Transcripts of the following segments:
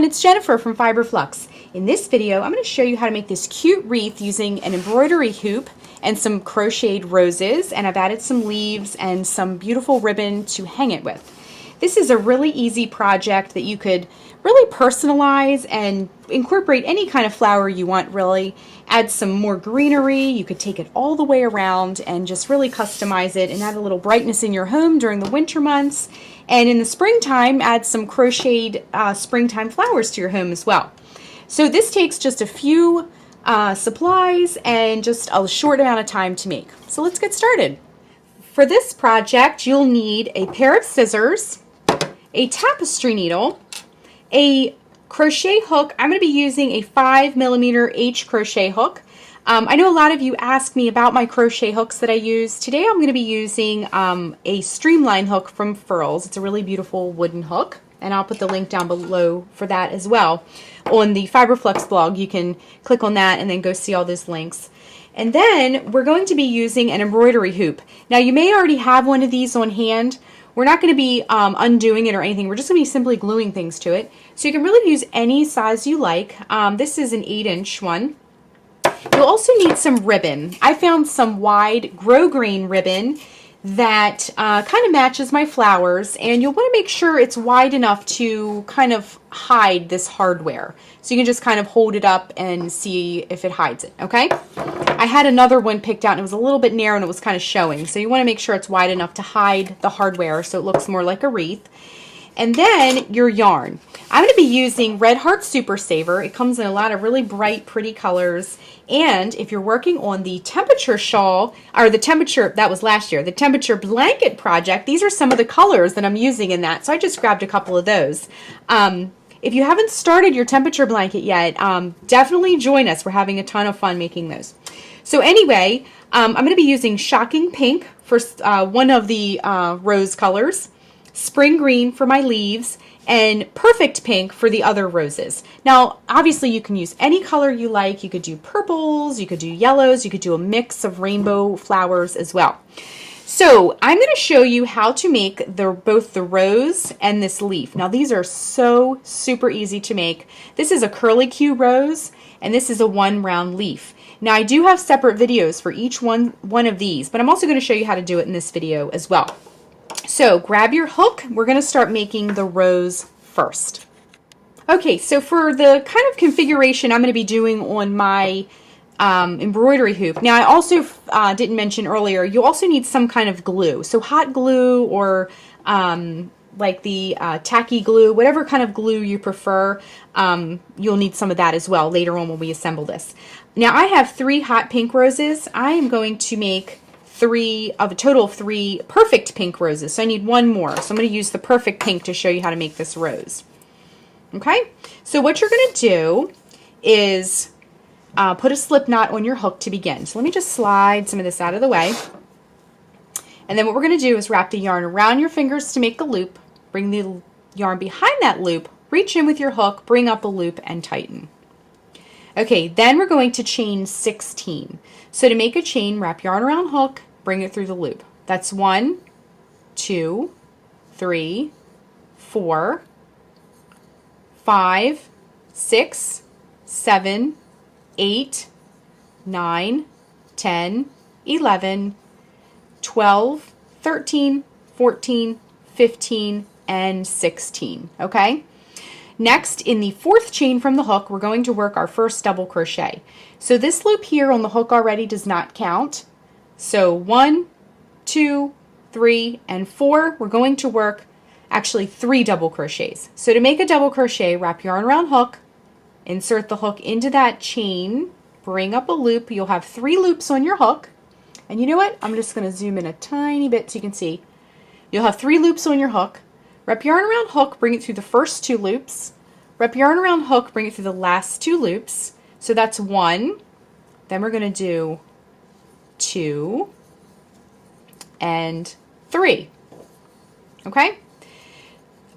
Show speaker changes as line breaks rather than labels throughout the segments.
it's Jennifer from Flux. In this video, I'm going to show you how to make this cute wreath using an embroidery hoop and some crocheted roses, and I've added some leaves and some beautiful ribbon to hang it with. This is a really easy project that you could really personalize and incorporate any kind of flower you want, really. Add some more greenery. You could take it all the way around and just really customize it and add a little brightness in your home during the winter months. And in the springtime, add some crocheted springtime flowers to your home as well. So this takes just a few supplies and just a short amount of time to make. So let's get started. For this project, you'll need a pair of scissors, a tapestry needle, a crochet hook. I'm going to be using a 5mm H crochet hook. I know a lot of you ask me about my crochet hooks that I use. Today I'm going to be using a streamline hook from Furls. It's a really beautiful wooden hook, and I'll put the link down below for that as well. On the Flux blog, you can click on that and then go see all those links. And then we're going to be using an embroidery hoop. Now you may already have one of these on hand. We're not going to be undoing it or anything. We're just going to be simply gluing things to it. So you can really use any size you like. This is an 8-inch one. You'll also need some ribbon. I found some wide grosgrain ribbon that kind of matches my flowers, and you'll want to make sure it's wide enough to kind of hide this hardware. So you can just kind of hold it up and see if it hides it, okay? I had another one picked out and it was a little bit narrow and it was kind of showing. So you want to make sure it's wide enough to hide the hardware so it looks more like a wreath. And then your yarn. I'm going to be using Red Heart Super Saver. It comes in a lot of really bright, pretty colors. And if you're working on the temperature shawl, or the temperature, that was last year, the temperature blanket project, these are some of the colors that I'm using in that. So I just grabbed a couple of those. If you haven't started your temperature blanket yet, definitely join us. We're having a ton of fun making those. So anyway, I'm going to be using Shocking Pink for one of the rose colors, Spring Green for my leaves, and Perfect Pink for the other roses. Now, obviously you can use any color you like. You could do purples, you could do yellows, you could do a mix of rainbow flowers as well. So I'm going to show you how to make both the rose and this leaf. Now these are so super easy to make. This is a curly Q rose and this is a 1 round leaf. Now I do have separate videos for each one of these, but I'm also going to show you how to do it in this video as well. So grab your hook. We're going to start making the rose first. Okay, so for the kind of configuration I'm going to be doing on my embroidery hoop. Now I also didn't mention earlier, you also need some kind of glue. So hot glue or like the tacky glue, whatever kind of glue you prefer, you'll need some of that as well later on when we assemble this. Now I have 3 hot pink roses. I am going to make a total of 3 perfect pink roses. So I need 1 more. So I'm going to use the perfect pink to show you how to make this rose. Okay, so what you're going to do is put a slip knot on your hook to begin. So let me just slide some of this out of the way. And then what we're going to do is wrap the yarn around your fingers to make a loop. Bring the yarn behind that loop, reach in with your hook, bring up a loop, and tighten. Okay, then we're going to chain 16. So to make a chain, wrap yarn around hook, bring it through the loop. That's 1, 2, 3, 4, 5, 6, 7, 8, 9, 10, 11, 12, 13, 14, 15, and 16. Okay? Next, in the 4th chain from the hook, we're going to work our first double crochet. So this loop here on the hook already does not count. So 1, 2, 3, and 4, we're going to work actually 3 double crochets. So to make a double crochet, wrap yarn around hook, insert the hook into that chain, bring up a loop. You'll have 3 loops on your hook. And you know what? I'm just going to zoom in a tiny bit so you can see. You'll have 3 loops on your hook. Wrap yarn around hook, bring it through the first 2 loops. Wrap yarn around hook, bring it through the last 2 loops. So that's 1. Then we're going to do 2 and 3. Okay?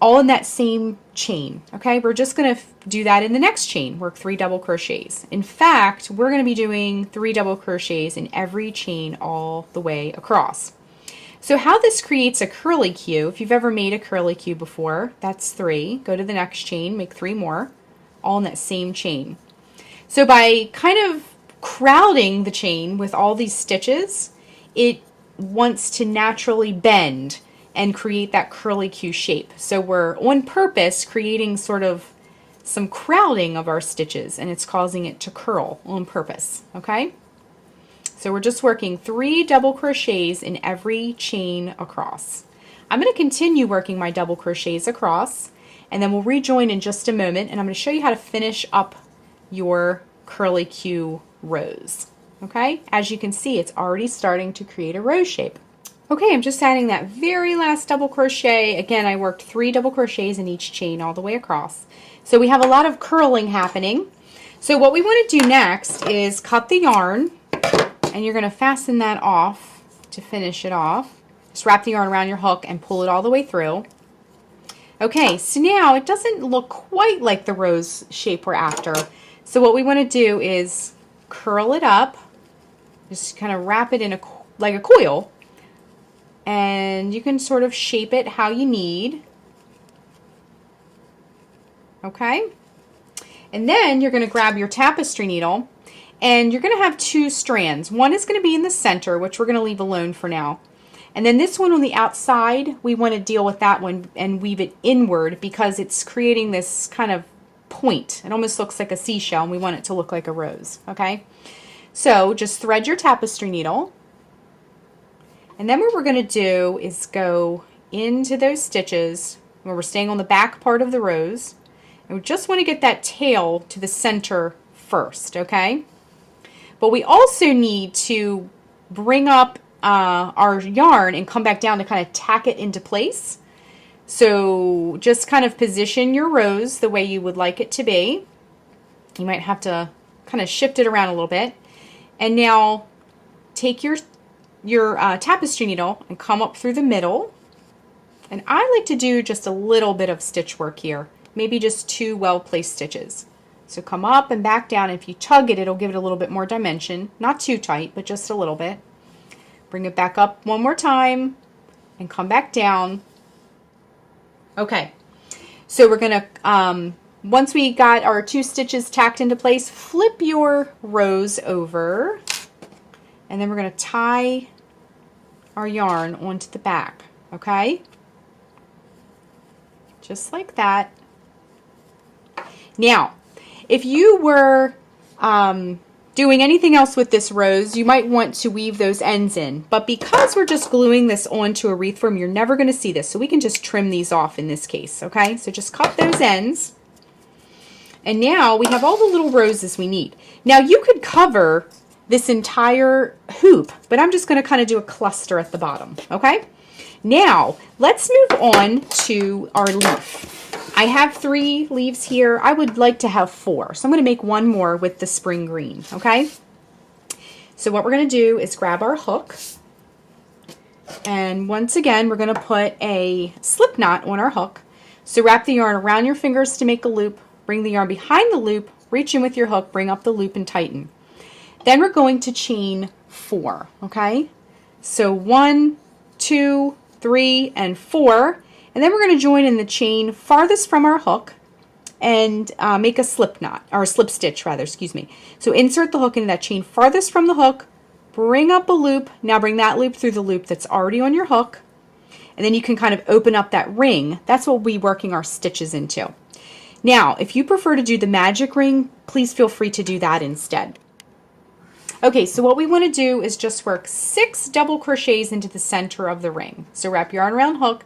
All in that same chain. Okay? We're just going to do that in the next chain. Work 3 double crochets. In fact, we're going to be doing 3 double crochets in every chain all the way across. So how this creates a curly Q, if you've ever made a curly Q before, that's 3. Go to the next chain, make 3 more. all in that same chain. So by kind of crowding the chain with all these stitches, it wants to naturally bend and create that curlicue shape. So we're on purpose creating sort of some crowding of our stitches, and it's causing it to curl on purpose, okay? So we're just working 3 double crochets in every chain across. I'm going to continue working my double crochets across, and then we'll rejoin in just a moment, and I'm going to show you how to finish up your curlicue rose. Okay, as you can see, it's already starting to create a rose shape. Okay, I'm just adding that very last double crochet. Again, I worked 3 double crochets in each chain all the way across. So we have a lot of curling happening. So what we want to do next is cut the yarn, and you're going to fasten that off to finish it off. Just wrap the yarn around your hook and pull it all the way through. Okay, so now it doesn't look quite like the rose shape we're after. So what we want to do is curl it up, just kind of wrap it in like a coil, and you can sort of shape it how you need. Okay, and then you're going to grab your tapestry needle, and you're going to have 2 strands. One is going to be in the center, which we're going to leave alone for now. And then this one on the outside, we want to deal with that one and weave it inward because it's creating this kind of point. It almost looks like a seashell, and we want it to look like a rose, okay? So just thread your tapestry needle, and then what we're going to do is go into those stitches where we're staying on the back part of the rose, and we just want to get that tail to the center first, okay? But we also need to bring up our yarn and come back down to kind of tack it into place. So just kind of position your rose the way you would like it to be. You might have to kind of shift it around a little bit. And now take your tapestry needle and come up through the middle. And I like to do just a little bit of stitch work here, maybe just 2 well-placed stitches. So come up and back down. If you tug it, it'll give it a little bit more dimension. Not too tight, but just a little bit. Bring it back up one more time and come back down. Okay, so we're going to, once we got our 2 stitches tacked into place, flip your rose over, and then we're going to tie our yarn onto the back, okay? Just like that. Now, if you were doing anything else with this rose, you might want to weave those ends in. But because we're just gluing this onto a wreath form, you're never going to see this. So we can just trim these off in this case, okay? So just cut those ends. And now we have all the little roses we need. Now you could cover this entire hoop, but I'm just going to kind of do a cluster at the bottom, okay? Now, let's move on to our leaf. I have 3 leaves here. I would like to have 4. So I'm going to make 1 more with the spring green, okay? So what we're going to do is grab our hook. And once again, we're going to put a slip knot on our hook. So wrap the yarn around your fingers to make a loop. Bring the yarn behind the loop. Reach in with your hook. Bring up the loop and tighten. Then we're going to chain 4, okay? So 1, 2, 3, and 4. And then we're going to join in the chain farthest from our hook and make a slip knot, or a slip stitch rather, excuse me. So insert the hook into that chain farthest from the hook, bring up a loop, now bring that loop through the loop that's already on your hook, and then you can kind of open up that ring. That's what we'll be working our stitches into. Now, if you prefer to do the magic ring, please feel free to do that instead. Okay, so what we want to do is just work 6 double crochets into the center of the ring. So wrap yarn around hook,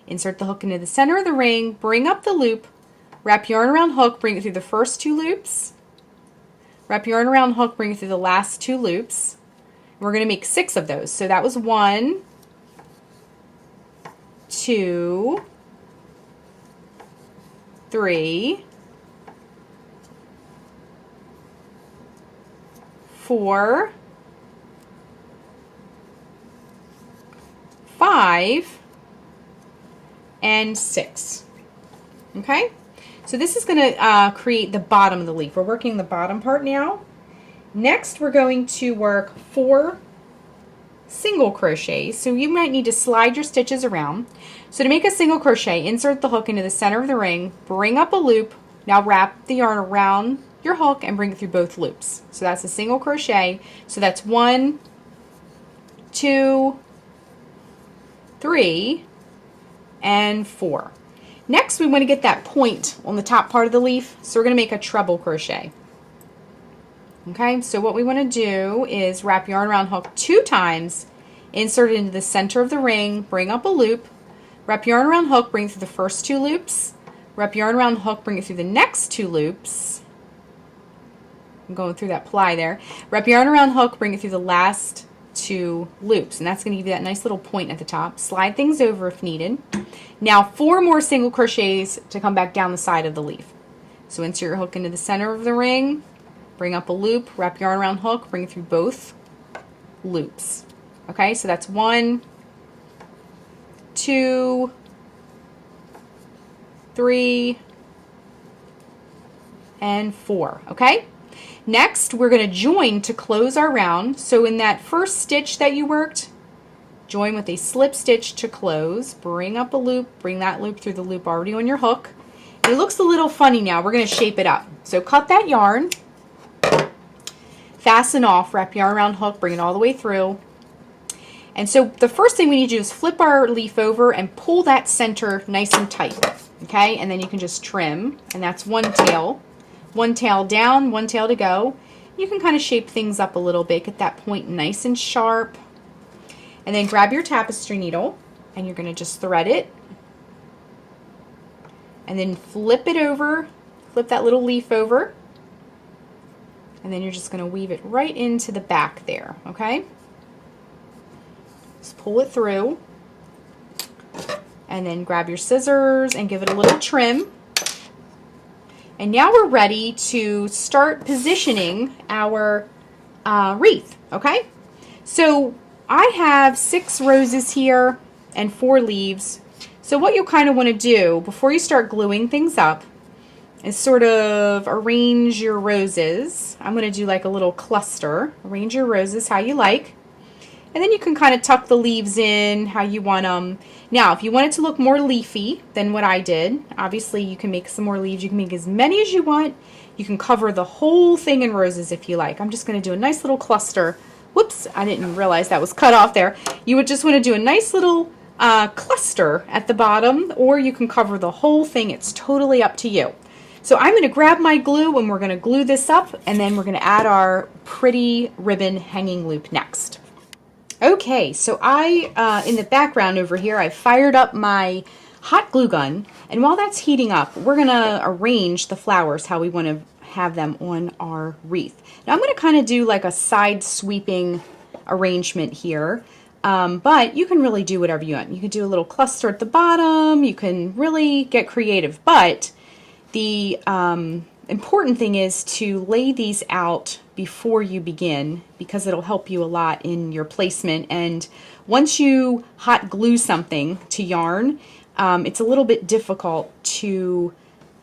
insert the hook into the center of the ring, bring up the loop, wrap yarn around hook, bring it through the first 2 loops, wrap yarn around hook, bring it through the last 2 loops. We're going to make 6 of those. So that was 1, 2, 3, 4, 5, and 6. Okay, so this is going to create the bottom of the leaf. We're working the bottom part now. Next, we're going to work 4 single crochets. So you might need to slide your stitches around. So to make a single crochet, insert the hook into the center of the ring, bring up a loop. Now wrap the yarn around your hook and bring it through both loops. So that's a single crochet. So that's 1, 2, 3, and 4. Next, we want to get that point on the top part of the leaf, so we're going to make a treble crochet. Okay, so what we want to do is wrap yarn around hook 2 times, insert it into the center of the ring, bring up a loop, wrap yarn around hook, bring it through the first 2 loops, wrap yarn around hook, bring it through the next 2 loops. I'm going through that ply there. Wrap yarn around hook, bring it through the last 2 loops, and that's going to give you that nice little point at the top. Slide things over if needed. Now 4 more single crochets to come back down the side of the leaf. So insert your hook into the center of the ring, bring up a loop, wrap yarn around hook, bring it through both loops. Okay, so that's 1, 2, 3, and 4. Okay? Next, we're going to join to close our round. So in that first stitch that you worked, join with a slip stitch to close. Bring up a loop, bring that loop through the loop already on your hook. It looks a little funny now. We're going to shape it up. So cut that yarn, fasten off, wrap yarn around hook, bring it all the way through. And so the first thing we need to do is flip our leaf over and pull that center nice and tight. Okay, and then you can just trim, and that's one tail. One tail down, one tail to go. You can kind of shape things up a little bit, get that point nice and sharp. And then grab your tapestry needle, and you're going to just thread it. And then flip it over, flip that little leaf over. And then you're just going to weave it right into the back there, okay? Just pull it through. And then grab your scissors and give it a little trim. And now we're ready to start positioning our wreath, okay? So I have 6 roses here and 4 leaves. So what you'll kind of want to do before you start gluing things up is sort of arrange your roses. I'm going to do like a little cluster. Arrange your roses how you like. And then you can kind of tuck the leaves in how you want them. Now, if you want it to look more leafy than what I did, obviously you can make some more leaves. You can make as many as you want. You can cover the whole thing in roses if you like. I'm just going to do a nice little cluster. Whoops, I didn't realize that was cut off there. You would just want to do a nice little cluster at the bottom, or you can cover the whole thing. It's totally up to you. So I'm going to grab my glue and we're going to glue this up, and then we're going to add our pretty ribbon hanging loop next. Okay, so I, in the background over here, I fired up my hot glue gun, and while that's heating up, we're going to arrange the flowers how we want to have them on our wreath. Now I'm going to kind of do like a side sweeping arrangement here, but you can really do whatever you want. You can do a little cluster at the bottom, you can really get creative, but the important thing is to lay these out before you begin, because it'll help you a lot in your placement. And once you hot glue something to yarn, it's a little bit difficult to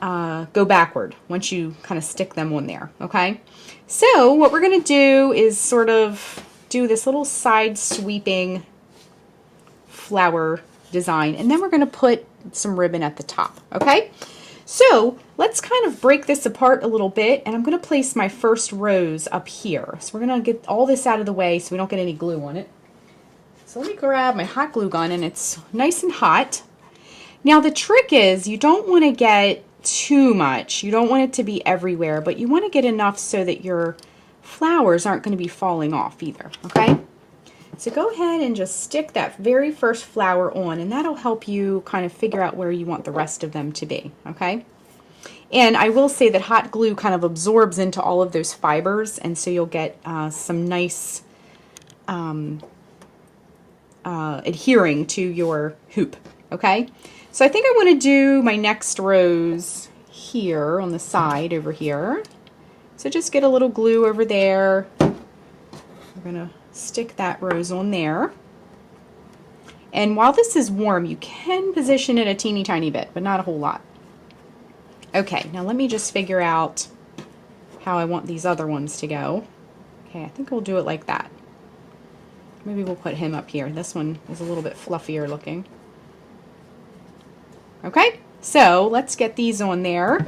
go backward once you kind of stick them on there, okay? So what we're going to do is sort of do this little side sweeping flower design, and then we're going to put some ribbon at the top, okay? So let's kind of break this apart a little bit, and I'm going to place my first rose up here. So we're going to get all this out of the way so we don't get any glue on it. So let me grab my hot glue gun, and it's nice and hot. Now the trick is you don't want to get too much. You don't want it to be everywhere, but you want to get enough so that your flowers aren't going to be falling off either, okay? So go ahead and just stick that very first flower on, and that'll help you kind of figure out where you want the rest of them to be, okay? And I will say that hot glue kind of absorbs into all of those fibers, and so you'll get some nice adhering to your hoop, okay? So I think I want to do my next rose here on the side over here. So just get a little glue over there. We're going to stick that rose on there. And while this is warm, you can position it a teeny tiny bit, but not a whole lot. Okay, now let me just figure out how I want these other ones to go. Okay, I think we'll do it like that. Maybe we'll put him up here. This one is a little bit fluffier looking. Okay, so let's get these on there.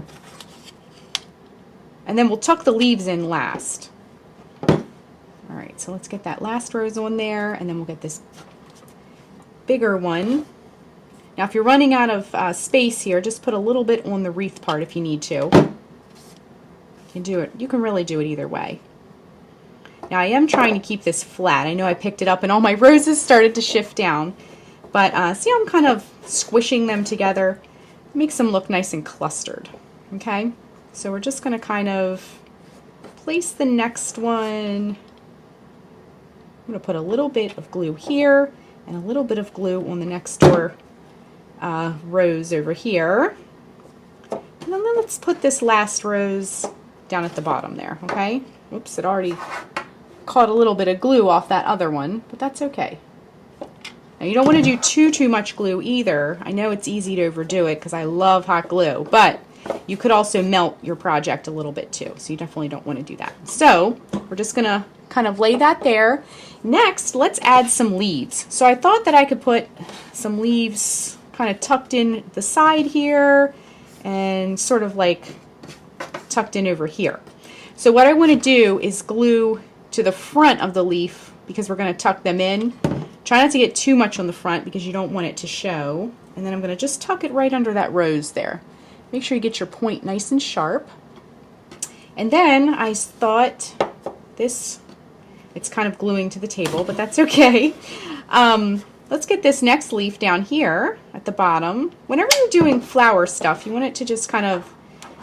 And then we'll tuck the leaves in last. Alright, so let's get that last rose on there, and then we'll get this bigger one. Now if you're running out of space here, just put a little bit on the wreath part if you need to. You can do it. You can really do it either way. Now I am trying to keep this flat. I know I picked it up and all my roses started to shift down. But see how I'm kind of squishing them together? It makes them look nice and clustered. Okay? So we're just going to kind of place the next one. I'm going to put a little bit of glue here and a little bit of glue on the next door rose over here. And then let's put this last rose down at the bottom there, okay? Oops, it already caught a little bit of glue off that other one, but that's okay. Now you don't want to do too much glue either. I know it's easy to overdo it because I love hot glue, but you could also melt your project a little bit too, so you definitely don't want to do that. So we're just going to kind of lay that there. Next, let's add some leaves. So I thought that I could put some leaves kind of tucked in the side here and sort of like tucked in over here. So what I want to do is glue to the front of the leaf because we're going to tuck them in. Try not to get too much on the front because you don't want it to show. And then I'm going to just tuck it right under that rose there. Make sure you get your point nice and sharp. And then I thought this, it's kind of gluing to the table, but that's okay. Let's get this next leaf down here at the bottom. Whenever you're doing flower stuff, you want it to just kind of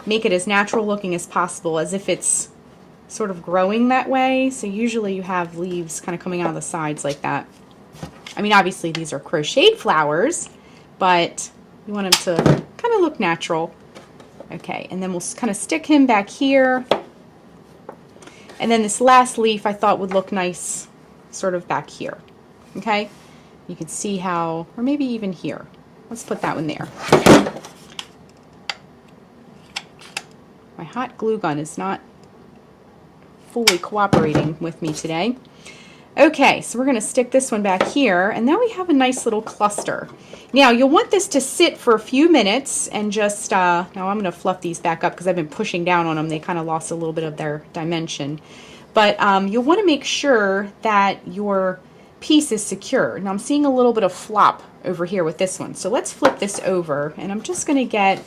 make it as natural looking as possible, as if it's sort of growing that way. So usually you have leaves kind of coming out of the sides like that. I mean, obviously these are crocheted flowers, but you want them to kind of look natural. Okay, and then we'll kind of stick him back here. And then this last leaf I thought would look nice sort of back here. Okay, you can see how, or maybe even here. Let's put that one there. My hot glue gun is not fully cooperating with me today. Okay, so we're going to stick this one back here, and now we have a nice little cluster. Now you'll want this to sit for a few minutes and just, now I'm going to fluff these back up because I've been pushing down on them. They kind of lost a little bit of their dimension. But you'll want to make sure that your piece is secure. Now I'm seeing a little bit of flop over here with this one. So let's flip this over, and I'm just going to get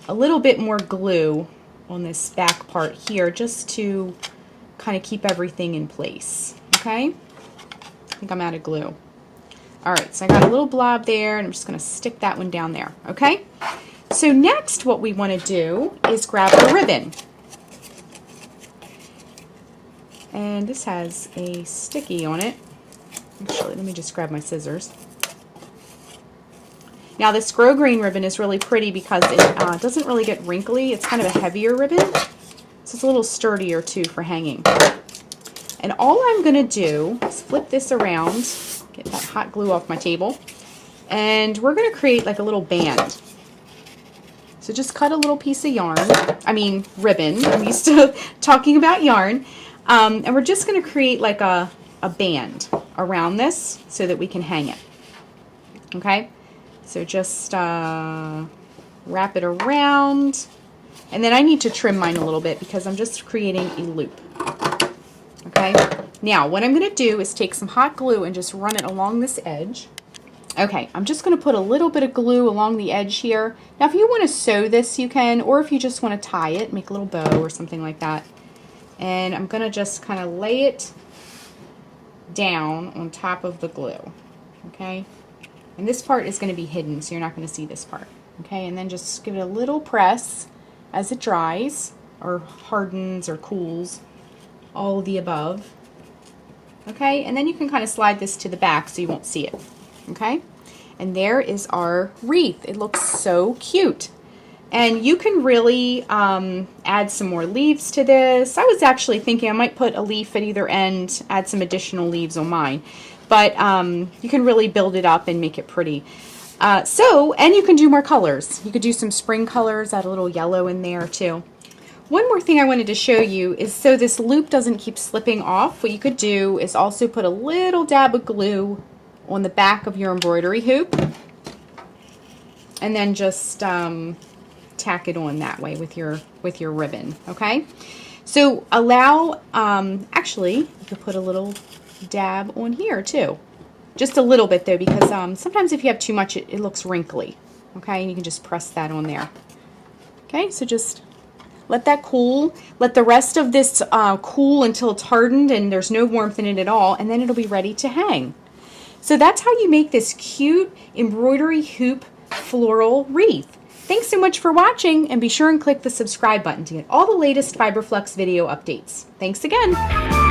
a little bit more glue on this back part here just to kind of keep everything in place. Okay, I think I'm out of glue. Alright, so I got a little blob there, and I'm just going to stick that one down there. Okay, so next what we want to do is grab a ribbon. And this has a sticky on it. Actually, let me just grab my scissors. Now this grosgrain ribbon is really pretty because it doesn't really get wrinkly. It's kind of a heavier ribbon, so it's a little sturdier too for hanging. And all I'm going to do is flip this around, get that hot glue off my table, and we're going to create like a little band. So just cut a little piece of yarn, ribbon. I'm used to talking about yarn. And we're just going to create like a band around this so that we can hang it. Okay? So just wrap it around. And then I need to trim mine a little bit because I'm just creating a loop. Okay? Now, what I'm going to do is take some hot glue and just run it along this edge. Okay, I'm just going to put a little bit of glue along the edge here. Now, if you want to sew this, you can, or if you just want to tie it, make a little bow or something like that. And I'm going to just kind of lay it down on top of the glue. Okay? And this part is going to be hidden, so you're not going to see this part. Okay, and then just give it a little press as it dries, or hardens, or cools, all of the above. Okay, and then you can kind of slide this to the back so you won't see it. Okay, and there is our wreath. It looks so cute. And you can really add some more leaves to this. I was actually thinking I might put a leaf at either end, add some additional leaves on mine. But you can really build it up and make it pretty. And you can do more colors. You could do some spring colors, add a little yellow in there too. One more thing I wanted to show you is so this loop doesn't keep slipping off, what you could do is also put a little dab of glue on the back of your embroidery hoop. And then just tack it on that way with your ribbon, okay? So allow, actually, you could put a little dab on here too. Just a little bit though, because sometimes if you have too much, it looks wrinkly, okay? And you can just press that on there. Okay, so just let that cool. Let the rest of this cool until it's hardened and there's no warmth in it at all, and then it'll be ready to hang. So that's how you make this cute embroidery hoop floral wreath. Thanks so much for watching, and be sure and click the subscribe button to get all the latest Fiber Flux video updates. Thanks again.